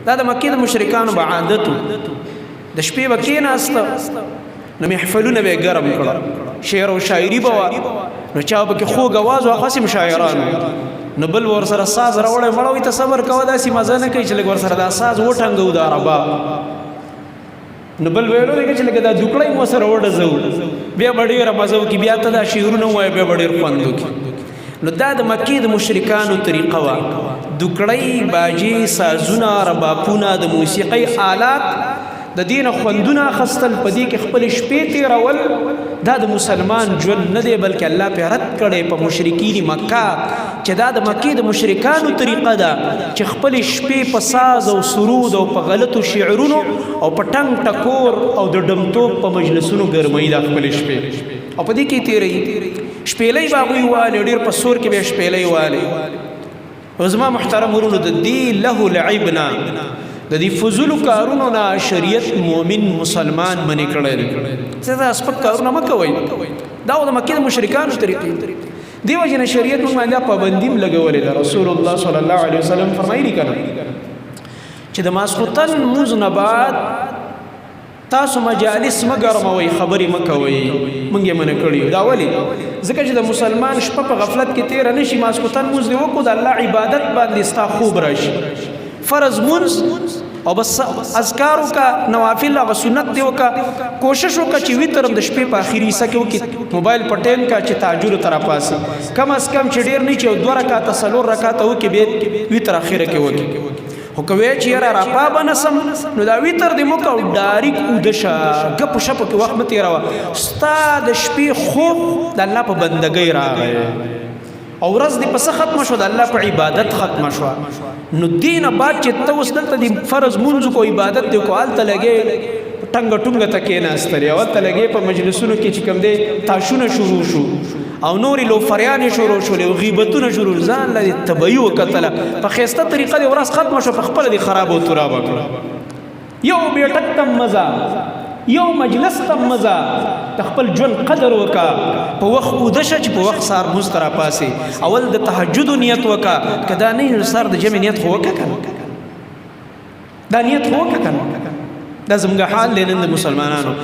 دا د مکې د مشرکانو به عادت و د شپې به کېناسته نو محفلونه به یې ګرم کړه شعر او شاعري به وه نو چا به کې خوږ اواز و هغسې شاعرانو نو بل ورسره ساز راوړی مړه وایي ته صبر کوه داسې مزه نه کوي چې لږ ورسره دا ساز وټنګو دا رباب نو بل ویلو دی چې لکه دا دوکړی مو سره وډزو بیا به ډېره مزه وکړي بیا ته دا شعرونه ووایه بیا به ډېر خوند وکړي نو دا د مکې د مشرکانو طریقه وه دوکړی باجې سازونه ربابونه د موسیقۍ آلات د دې نه خوندونه اخیستل په دې کې خپلې شپې تېرول دا د مسلمان ژوند نه دی بلکې الله پې رد کړی په مشرکین مکه چې دا د مکې د مشرکانو طریقه ده چې خپلې شپې په ساز او سرود او په غلطو شعرونو او په ټنګ ټکور او د ډمتوب په مجلسونو ګرموي دا خپلې شپې او په دې کې تېروي شپېلۍ به هغوی والي ډېر په سور کې به یې شپېلۍ والي او زما محترم ورونو د دې لهو لعبنا د دې فضولو کارونو نه شریعت مؤمن مسلمان منې کړی دی څه دا سپک کارونه مه کوئ دا و د مکې د مشرکانو طریقې دې وجې نه شریعت موږ باندې دا پابندي هم لګولې ده رسول الله صلی الله علیه وسلم فرمایلي که نه چې د ماسخوتن لمونځ نه بعد تاسو مجالس مه ګرموئ خبرې مه کوئ موږ یې منع کړي دا ولې ځکه چې د مسلمان شپه په غفلت کې تېره نه شي ماسخوتن لمونځ دې وکړو د الله عبادت باندې ستا خوب راشي فرض مونځ او بس اذکار وکړه نوافل هغه سنت دی وکړه کوشش وکړه چې وتر د شپې په اخري حصه کې وکړي موبایل په ټایم کا چې تهجد ته راپاسي کم از کم چې ډېر نه چې یو 2 رکعاته 4 رکعاته وکړي بیا وتر اخره کې وکړي خو که وایې چې یاره راپا به نسم نو دا وتر دې مه کوه ډاریک اوده شه ګپو شپو کې وخت مه تېروه ستا د شپې خوب د الله په بندګۍ راغی او ورځ دې په څه ختمه شوه د الله په عبادت ختمه شوه نو دې نه بعد چې ته اوس دلته د فرض مونځ کو عبادت دې کو هلته لګې ټنګه ټونګه ته کېناستلې او هلته لګې په مجلسونو کې چې کوم دی تاشونه شروع شو او نورې لوفریانې شروع شولې او غیبتونه شروع ځان له دې طبعي وکتله په ښایسته طریقه دې ورځ ختمه شوه په خپله دې خراب او ترابه کړه یو بیټک ته مزه یو مجلس ته مزه د خپل ژوند قدر وکړه په وخت اوده شه چې په وخت سهار لمونځ ته راپاسې اول د تهجدو نیت وکړه که دا نه وي سهار د جمع نیت خو وکړه که نه دا نیت خو وکړه که نه دا زموږ حال دی نن د مسلمانانو